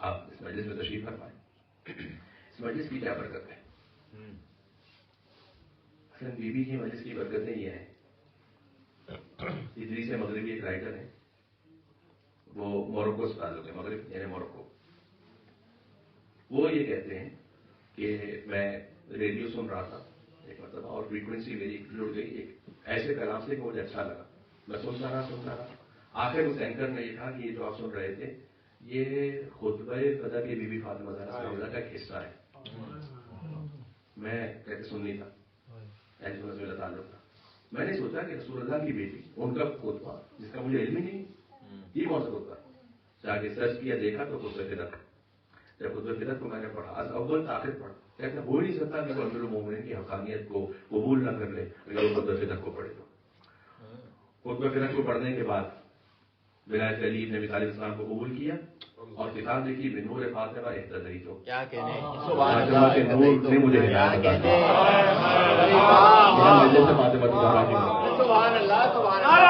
آپ اس مجلس میں تشریف فرمائیں. اس مجلس کی کیا برکت ہے؟ اصل بی بی کی مجلس کی برکتیں یہ ہیں. ادریس مغربی ایک رائٹر ہیں، وہ موروکو سے تعلق ہے، مغرب یعنی موروکو. وہ یہ کہتے ہیں کہ میں ریڈیو سن رہا تھا ایک مرتبہ، اور فریکوینسی میری جڑ گئی ایک ایسے کلام سے کہ مجھے اچھا لگا. میں سنتا رہا. آخر اس اینکر نے یہ کہا کہ یہ جو آپ سن رہے تھے یہ خطبہ فدا کی بی بی فاطمہ زہرا کا ایک حصہ ہے. میں کہتے سننی تھا، ایسے میرا تعلق تھا. میں نے سوچا کہ رسول اللہ کی بیٹی ان کا خطبہ جس کا مجھے علم ہی نہیں، یہ کون سا خطبہ؟ جا کے سرچ کیا، دیکھا تو خطبہ فدق. جب خطبہ فدق کو میں نے پڑھا، از اول تاخیر پڑھا، ایسا ہو نہیں سکتا کہ وہ امیر المومنین کی حقانیت کو قبول نہ کر لے اگر وہ خطبہ فدق کو پڑھے. تو خطبہ فدق کو پڑھنے کے بعد ولایت علی نے ابی طالب السلام کو قبول کیا اور کتاب لکھی بنور فاطمہ اہتدیت. کیا کہنے، فاطمہ کے نور نے مجھے ہدایت عطا کی. فاطمہ زہرا کی سبحان اللہ، سبحان اللہ.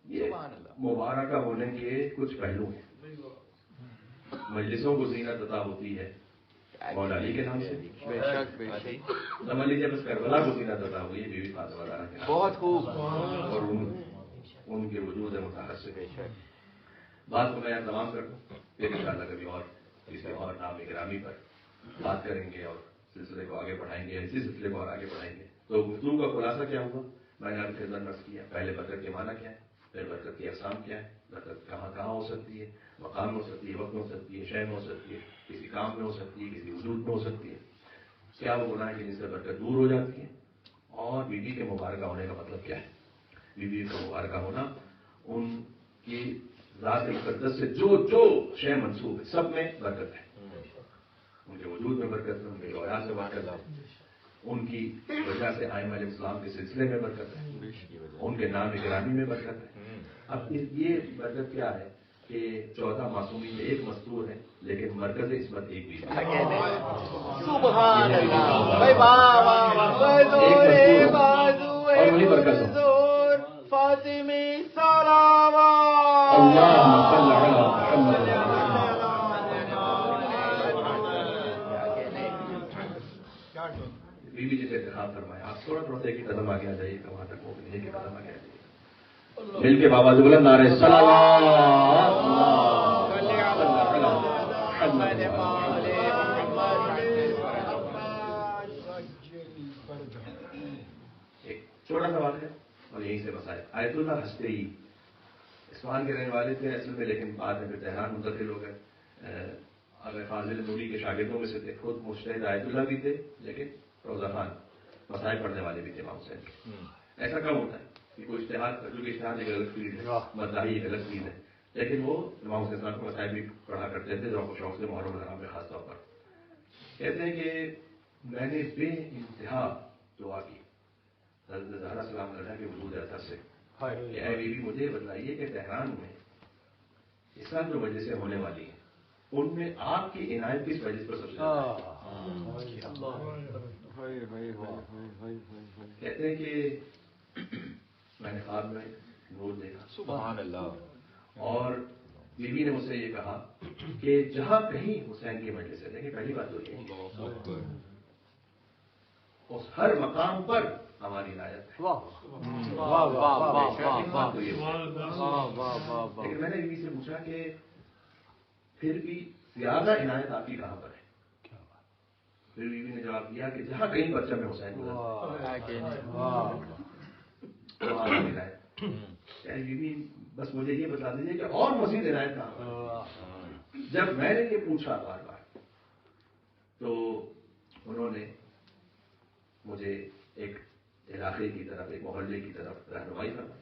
یہ مبارکہ ہونے کے کچھ پہلو ہیں. مجلسوں کو زینت عطا ہوتی ہے مولا علی کے نام سے. بے شک بے شک. سمجھ لیجیے بس کربلا کو زینت عطا ہوئی بی بی فاطمہ زہرا کے نام سے. بہت خوب. اور ان کے وجود مطہر سے بے شک. بات کو میں یہاں تمام کر دوں، پھر انشاءاللہ کبھی اور کسی اور نام گرامی پر بات کریں گے اور سلسلے کو آگے بڑھائیں گے، اسی سلسلے کو اور آگے بڑھائیں گے. تو گفتگو کا خلاصہ کیا ہوا؟ میں نے آپ کے خدمت میں عرض کیا. پہلے برکت کے معنی کیا ہے، پھر برکت کی اقسام کیا ہے، برکت کہاں کہاں ہو سکتی ہے، مقام ہو سکتی ہے، وقت ہو سکتی ہے، شے میں ہو سکتی ہے، کسی کام میں ہو سکتی ہے، کسی وجود میں ہو سکتی ہے. کیا وہ گناہ ہے جن سے برکت دور ہو جاتی ہے، اور بیوی کے مبارکہ ہونے کا مطلب کیا ہے. بیوی کا مبارکہ ہونا ان کی ذات مقدس سے جو شے منسوب ہے سب میں برکت ہے. ان کے وجود میں برکت ہے، ان کے روایات میں برکت ہے، ان کی وجہ سے ائمہ علیہ السلام کے سلسلے میں برکت ہے، ان کے نام گرامی میں برکت ہے. اب یہ برکت کیا ہے کہ 14 معصومین میں ایک مستور ہے لیکن مرکز عصمت ایک بھی ہے. سبحان اللہ. بھائی واہ واہ. اور وہی برکت ہے. فاطمی سلام اللہم صل علی محمد. بیوی جی سے انتخاب فرمایا. آپ تھوڑا تھوڑا ایک ہی قدم آگے آ جائیے گا، وہاں تک وہ ایک ہی قدم آگے آ جائیے گا. مل کے بابا سے بلند نعرے ایک چھوٹا سا واقعہ اور یہیں سے بس آئے. آیت اللہ ہستی اصفہان کے رہنے والے تھے اصل میں، لیکن بعد میں پھر تہران منتقل ہو گئے. اگر فاضل نوری کے شاگردوں میں سے تھے. خود مجتہد آیت اللہ بھی تھے لیکن روزہ خان مسائل پڑھنے والے بھی تھے امام حسین. ایسا کم ہوتا ہے کہ کوئی اشتہار کر، کیونکہ اشتہار ایک الگ فیلڈ ہے، مداحی ایک الگ فیلڈ ہے، لیکن وہ امام حسین صاحب کو مسائل بھی پڑھا کرتے تھے ذوق و شوق سے محرم الحرام میں خاص طور پر. کہتے ہیں کہ میں نے بے انتہا دعا کی حضرت زہرا سلام اللہ کے وجود اثر سے کہ اے بی بی مجھے بتائیے کہ تہران میں اس وقت جو مجلسیں ہونے والی ہیں ان میں آپ کی عنایت کس مجلس پر سب سے زیادہ ہے؟ کہتے ہیں کہ میں نے خواب میں نور دیکھا. سبحان اللہ. اور بیوی نے مجھ سے یہ کہا کہ جہاں کہیں حسین کی مجلس ہے، دیکھیں پہلی بات تو یہ اس ہر مقام پر ہماری عنایت ہے. لیکن میں نے بیوی سے پوچھا کہ پھر بھی زیادہ عنایت آپ کی کہاں پر ہے؟ پھر بیوی نے جواب دیا کہ جہاں کہیں پرچم میں حسین بیوی بس مجھے یہ بتا دیجیے کہ اور مزید عنایت کہاں پر. جب میں نے یہ پوچھا بار بار تو انہوں نے مجھے ایک علاقے کی طرف، ایک محلے کی طرف رہنمائی فرمائی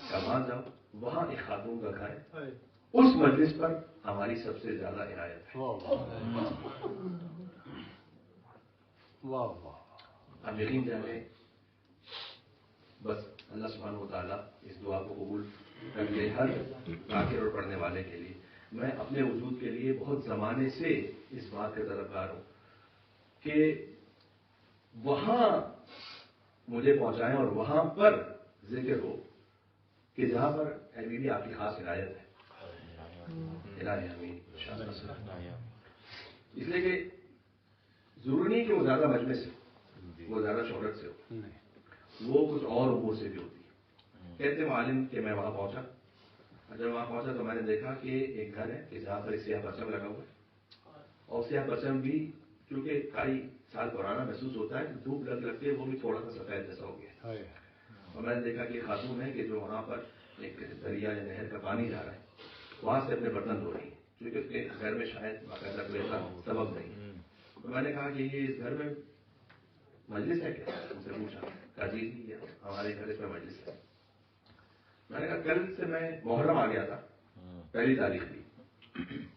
کہ وہاں جاؤ، وہاں ایک خاتون کا گھر ہے، اس مجلس پر ہماری سب سے زیادہ عنایت ہے. ہم یقین جانیں بس اللہ سبحانہ و تعالیٰ اس دعا کو قبول کر لے ہر ذاکر اور پڑھنے والے کے لیے. میں اپنے وجود کے لیے بہت زمانے سے اس بات کا طلبگار ہوں کہ وہاں مجھے پہنچائیں اور وہاں پر ذکر ہو کہ جہاں پر اے بی بی آپ کی خاص عنایت ہے، الہی آمین اس لیے کہ ضروری نہیں کہ وہ زیادہ مجمع سے ہو، وہ زیادہ شہرت سے ہو، وہ کچھ اور امور سے بھی ہوتی ہے۔ کہتے معلم کہ میں وہاں پہنچا، جب وہاں پہنچا تو میں نے دیکھا کہ ایک گھر ہے کہ جہاں پر ایک سیاہ پرچم لگا ہوا ہے، اور سیاہ پرچم بھی چونکہ کئی سال پرانا محسوس ہوتا ہے، دھوپ لگتی ہے وہ بھی تھوڑا سا سفید جیسا ہو گیا، اور میں نے دیکھا کہ خاتون ہے کہ جو وہاں پر ایک دریا یا نہر کا پانی جا رہا ہے، وہاں سے اپنے برتن دھو رہی ہے، کیونکہ اس کے گھر میں شاید باقاعدہ کوئی ایسا سبب نہیں۔ تو میں نے کہا کہ یہ اس گھر میں مجلس ہے کیا؟ ان سے پوچھا، کہا جی ہمارے گھر اس میں مجلس ہے۔ میں نے کہا کل سے میں محرم آ گیا تھا، پہلی تاریخ تھی،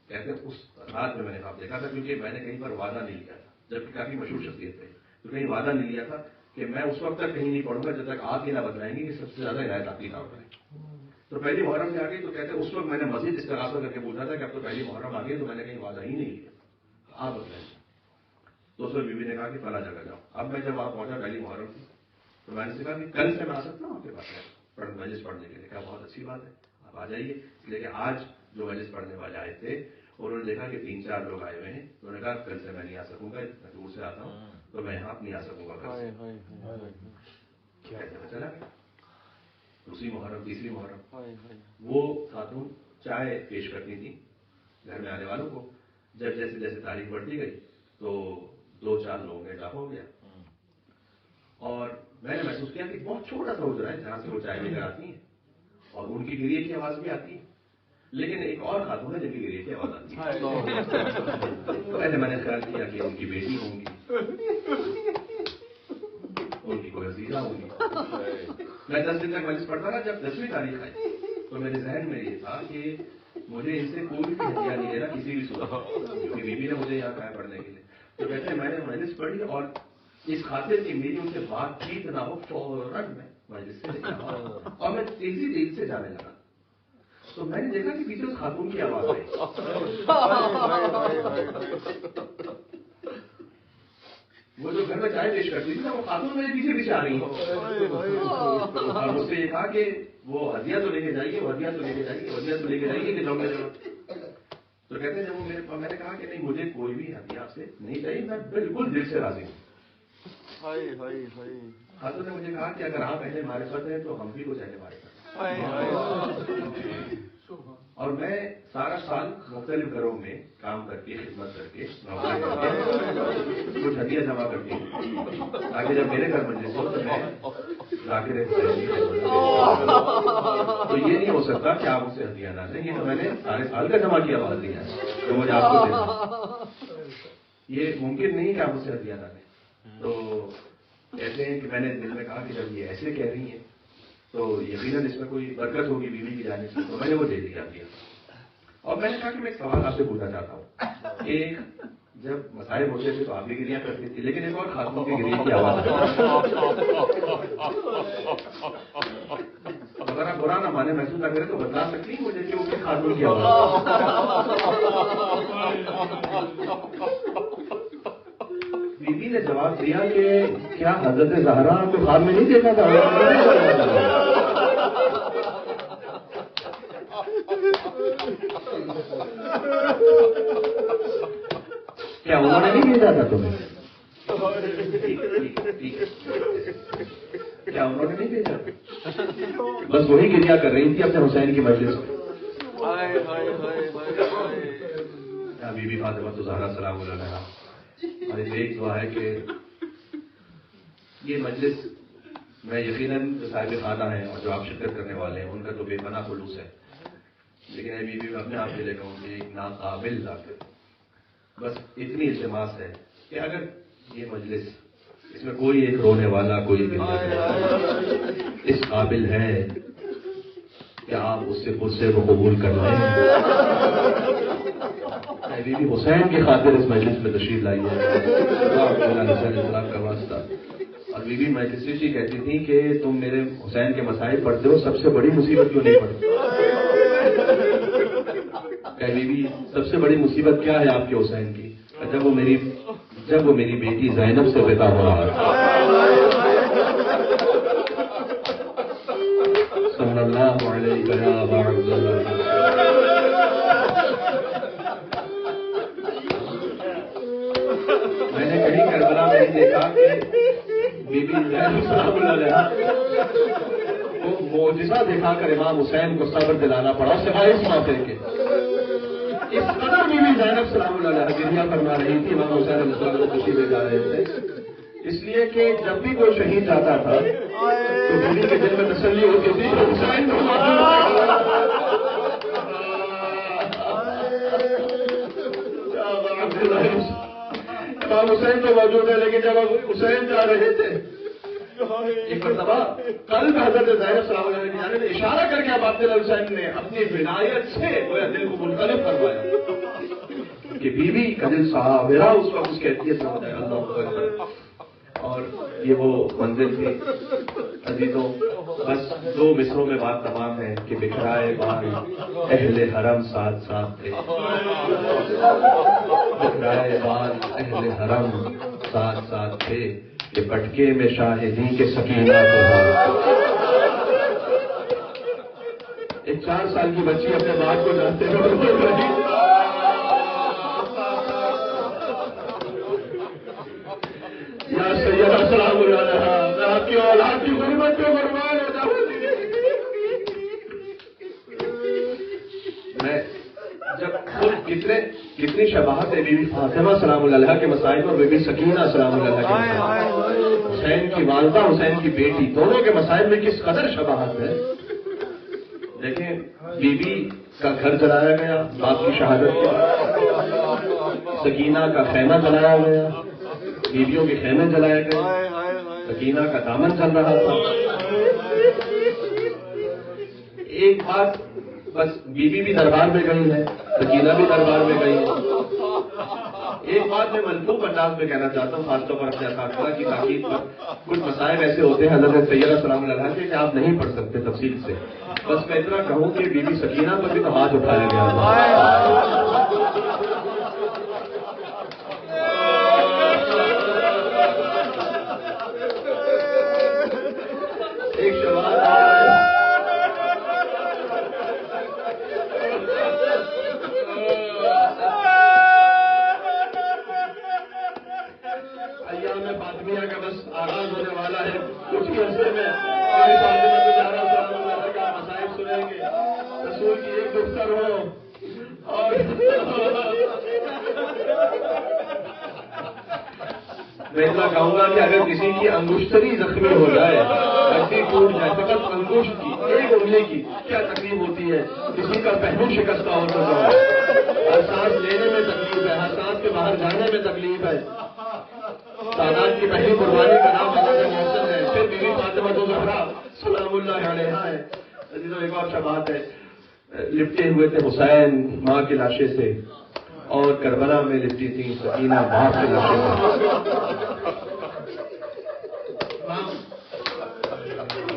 کہتے ہیں اس رات میں نے خواب دیکھا تھا، کیونکہ میں نے کہیں پر وعدہ نہیں لیا تھا، جبکہ کافی مشہور شخصیت ہے، تو کہیں وعدہ نہیں لیا تھا کہ میں اس وقت تک کہیں نہیں پڑھوں گا جب تک آپ یہ نہ بتلائیں گے کہ سب سے زیادہ عنایت آپ کی کام ہے۔ تو پہلی محرم سے آ گئی، تو کہتے ہیں اس وقت میں نے مزید استغاثہ کر کے پوچھا تھا کہ اب تو پہلی محرم آ گئی، تو میں نے کہیں وعدہ ہی نہیں لیا، آپ بتلائیں گے۔ تو اس وقت بیوی نے کہا کہ فلاں جگہ جاؤ۔ اب میں جب وہاں پہنچا پہلی محرم تھی، تو میں نے کہا کہ کل سے میں آ سکتا ہوں آپ کے پاس مجلس پڑھنے کے لیے؟ کہا بہت اچھی بات ہے، آپ آ جائیے۔ اس لیے کہ آج جو مجلس پڑھنے والے آئے تھے انہوں نے دیکھا کہ 3-4 لوگ آئے ہوئے ہیں، انہوں نے کہا کل سے میں نہیں آ سکوں گا، میں دور سے آتا ہوں تو میں یہاں نہیں آ سکوں گا کل سے۔ چلا دوسری محرم، تیسری محرم، وہ خاتون چائے پیش کرتی تھی گھر میں آنے والوں کو، جب جیسے جیسے تاریخ بڑھتی گئی تو 2-4 لوگوں کا اضافہ ہو گیا، اور میں نے محسوس کیا کہ بہت چھوٹا سا حجرا ہے جہاں سے وہ چائے لے کر آتی ہیں، اور ان کی گریے کی آواز بھی آتی ہے، لیکن ایک اور خاتون ہے جن کی گریے کی آواز آتی ہے۔ تو ایسے میں نے خیال کیا کہ ان کی بیٹی ہوں گی، ان کی کوئی عزیزہ ہوں گی۔ میں 10 دن تک مجلس پڑھتا رہا، جب 10ویں تاریخ آئی تو میرے ذہن میں یہ تھا کہ مجھے ان سے کوئی بھی ہدیہ نہیں لینا کسی بھی صورت، کیونکہ بیوی نے مجھے یہاں کہا پڑھنے کے لیے۔ تو کہتے ہیں میں نے مجلس پڑھی، اور اس خاطر کی میری ان سے بات چیت نہ ہو، فوراً میں مجلس سے نکلا اور میں تیزی سے جانے لگا، تو میں نے دیکھا کہ پیچھے اس خاتون کی آواز آئی، وہ جو گھر میں چائے پیش کرتی تھی نا، وہ خاتون میرے پیچھے پیچھے آ رہی ہے، اور مجھ سے یہ کہا کہ وہ ہدیہ تو لے کے جائیے، وہ ہدیہ تو لے کے جائیے، ہدیہ تو لے کے جائیے کہ جاؤ گے جاؤ۔ تو کہتے ہیں جب وہ میں نے کہا کہ نہیں مجھے کوئی بھی ہدیہ آپ سے نہیں چاہیے، میں بالکل دل سے راضی ہوں۔ خاتون نے مجھے کہا کہ اگر آپ اہل معرفت ہیں تو ہم بھی کچھ اہل معرفت ہیں، اور میں سارا سال مختلف گھروں میں کام کر کے، خدمت کر کے، کچھ ہدیہ جمع کرتی ہوں تاکہ جب میرے گھر مجلس ہو تو میں ذاکر حسین کی خدمت کروں۔ تو یہ نہیں ہو سکتا کہ آپ اسے ہدیہ نہ دیں، یہ تو میں نے سارے سال کا جمع کیا ہوا ہدیہ ہے جو مجھے آپ کو دینا، یہ ممکن نہیں کہ آپ اسے ہدیہ نہ دیں۔ تو کہتے ہیں کہ میں نے دل میں کہا کہ جب یہ ایسے کہہ رہی ہیں تو یقیناً اس میں کوئی برکت ہوگی بیوی کی جانب سے، تو میں نے وہ دے دیا۔ اور میں نے کہا کہ میں ایک سوال آپ سے پوچھنا چاہتا ہوں کہ جب مسائل ہوتے تھے تو آپ بھی گریاں کرتی تھی، لیکن ایک اور خاتون کی گریے کی آواز اگر آپ برا نہ مانے، محسوس نہ کریں تو بتا سکتی ہیں مجھے کہ وہ خاتون کی آواز۔ بیوی نے جواب دیا کہ کیا حضرت زہرا کو خواب میں نہیں دیکھا تھا؟ کیا انہوں نے نہیں بھیجا تھا تمہیں؟ کیا انہوں نے نہیں بھیجا؟ بس وہی گریا کر رہی تھی اپنے حسین کی مجلس میں۔ بی بی فاطمہ الزہرا سلام اللہ علیہا، اور ایک دعا ہے کہ یہ مجلس میں یقیناً صاحب خانہ ہیں اور جو آپ شرکت کرنے والے ہیں ان کا تو بے پناہ خلوص ہے، لیکن اے بی بی میں اپنے آپ سے لے کہوں کہ ایک ناقابل ذاکر، بس اتنی التماس ہے کہ اگر یہ مجلس اس میں کوئی ایک رونے والا، کوئی اس قابل ہے کہ آپ اس سے غصے کو قبول کر لیں، بی بی حسین کی خاطر اس مجلس میں تشریف لائی ہے، السلام کا واسطہ۔ اور بی بی مجلس جی کہتی تھی کہ تم میرے حسین کے مسائل پڑھتے ہو، سب سے بڑی مصیبت کیوں نہیں پڑھتے؟ کہ بی بی سب سے بڑی مصیبت کیا ہے آپ کے حسین کی؟ جب وہ میری بیٹی زینب سے ودا ہو رہا تھا، دیکھا کہ بی بی زینب سلام اللہ علیہا کو معجزہ دکھا کر امام حسین کو صبر دلانا پڑا سوائے اس موقع کے. اس قدر بی بی زینب سلام اللہ علیہا گریہ فرما رہی تھی امام حسین علیہ السلام کو خوشی لے جا رہے تھے، اس لیے کہ جب بھی کوئی شہید جاتا تھا تو بیوی کے دل میں تسلی ہوتی تھی حسین کو امام حسین تو موجود ہے، لیکن جب حسین جا رہے تھے ایک مرتبہ قلب حضرت زینب سلام اللہ علیہ کی جانب اشارہ کر کے اب عبداللہ حسین نے اپنی ولایت سے دل کو منقلب فرمایا کہ بیوی کا دل صاحب میرا اس وقت اس کیفیت میں ہوتا ہے. اللہ اکبر. اور یہ وہ منزل تھی عزیزوں. بس 2 مصروں میں بات تمام ہے کہ بکھرائے بال اہل حرم ساتھ ساتھ تھے. بکھرائے بال اہل حرم ساتھ ساتھ تھے کہ پٹکے میں شاہدی کے سکینہ کو. ایک 4 سال کی بچی اپنے باپ کو جانتے ہوئے یا سیدہ سلام اللہ علیہا میں آپ کی اولاد کی غربت پہ قربان ہو جاؤں. میں جب خود کتنی شباہت ہے بی بی فاطمہ سلام اللہ علیہا کے مسائل اور بی بی سکینہ سلام اللہ علیہا کے مسائل، حسین کی والدہ حسین کی بیٹی دونوں کے مسائل میں کس قدر شباہت ہے. دیکھیں بی بی کا گھر جلایا گیا باپ کی شہادت کے بعد، سکینہ کا خیمہ جلایا گیا، بیویوں کے خیمے جلائے گئے، سکینہ کا دامن چل رہا تھا. ایک بات بس بیوی بھی دربار میں گئی ہے، سکینہ بھی دربار میں گئی ہے. ایک بات میں ملفوظ انداز میں کہنا چاہتا ہوں خاص طور پر اپنے اساتذہ کی تاکید پر. کچھ مسائل ایسے ہوتے ہیں حضرت سیدہ سلام اللہ علیہا کے کہ آپ نہیں پڑھ سکتے تفصیل سے. بس میں اتنا کہوں کہ بی بی سکینہ پر بھی تو ہاتھ اٹھایا گیا. ایک شباب ایام فاطمیہ کا بس آغاز ہونے والا ہے. کچھ ہی عرصے میں کا مسائل سنیں گے، رسول کی ایک دفتر ہو اور میں اتنا کہوں گا کہ اگر کسی کی انگشتری زخمی ہو جائے، ہڈی ٹوٹ جائے، فقط انگشت کی ایک انگلی کی کیا تکلیف ہوتی ہے. کسی کا پہلو شکستہ ہو سکتا ہے، ہر سانس لینے میں تکلیف ہے، ہر سانس کے باہر جانے میں تکلیف ہے. سادات کی پہلی قربانی کا نام حضرت محسن ہے، پھر بی بی فاطمہ الزہرا سلام اللہ علیہا ہے. عزیزوں ایک اور شباہت ہے، لپٹے ہوئے تھے حسین ماں کی لاشے سے اور کربلا میں لپٹی تھی سکینہ باپ کی لاشے سے.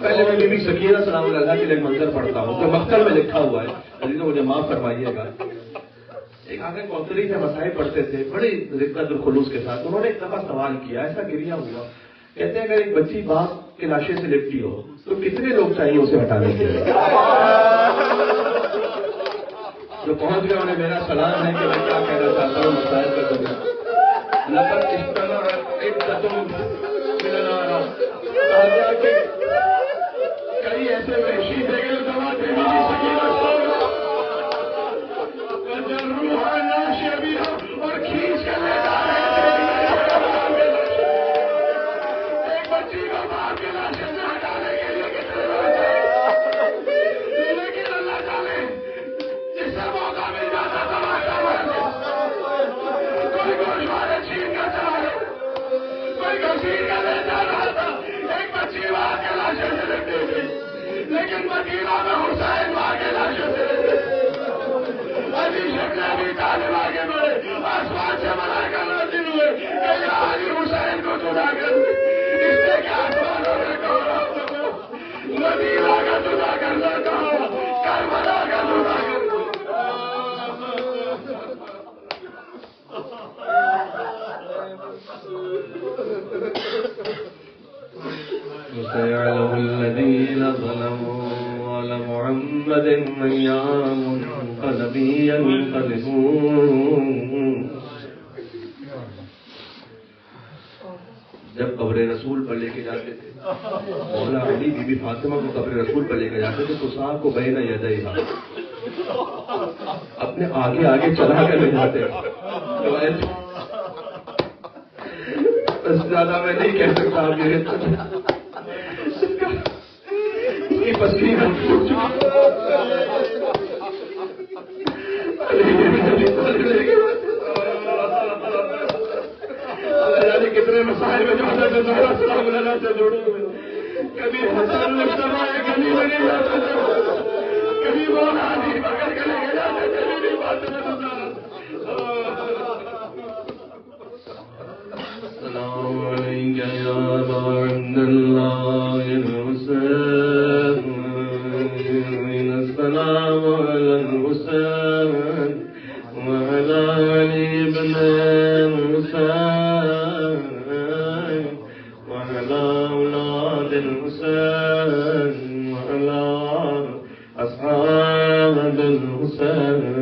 پہلے میں بی بی سکینہ سلام اللہ علیہا کے لیے منظر پڑھتا ہوں جو مختر میں لکھا ہوا ہے. عزیزوں مجھے معاف فرمائیے گا. ایک آگے کوثری کے مسائل پڑھتے تھے بڑی رقت اور خلوص کے ساتھ. انہوں نے ایک دفعہ سوال کیا، ایسا گریہ ہوا. کہتے ہیں اگر ایک بچی باپ کے لاشے سے لپٹی ہو تو کتنے لوگ چاہیے اسے ہٹانے کے لیے؟ جو پہنچ گئے انہیں میرا سلام ہے کہ میں کیا کہنا چاہتا ہوں مسائل کا دنیا لقد اشتغلت عدۃ من العرب. کئی ایسے وحشی تھے کہ دوا دے اور کھینچ کر لے جا رہے تھے. ایک بچی کو باپ کے لاشے سے ہٹانے کے لیے کتنے لوگ چاہیے؟ لیکن اللہ تعالی جسے موقع مل جاتا تھا کوئی گوشوارے چھین کر چلا گیا، کوئی گھسیٹ کر لے جا رہا تھا. ایک بچی باپ کے لاشے سے لپٹی تھی، لیکن مدینہ میں حسین باپ کے لاشے سے علی شکل ابھی طالب آگے بڑھے، آسمان سے ملائکہ نازل ہوئے کہ یا علی حسین کو جدا کر. اس نے کیا آسمانوں میں کہا مدینہ کا جدا کرنا کہا، کربلا کا جدا کرنا. سيعلم الذين ظلموا على محمد أيام منقلب ينقلبون. جب قبر رسول پر لے کے جاتے تھے مولا علی بی بی فاطمہ کو قبر رسول پر لے کے جاتے تھے تو صاحب کو بین یدیہا اپنے آگے آگے چلا کر لے جاتے تو ایسے بس زیادہ میں نہیں کہہ سکتا آپ یہ کی پسلی میں پھوٹ چکی کتنے مسائل میں جو حضرت زہرا سلام اللہ سے جڑے ہوئے کبھی حسن مجتمع گلی میں نہیں جاتے تھے کبھی مولا علی پکڑ کے لے کے جاتے تھے میری بات میں السلام علیکم یا ابا عبداللہ الحسین السلام علی الحسین وعلی علی بن الحسین وعلى أولاد الحسين وعلى أصحاب الحسين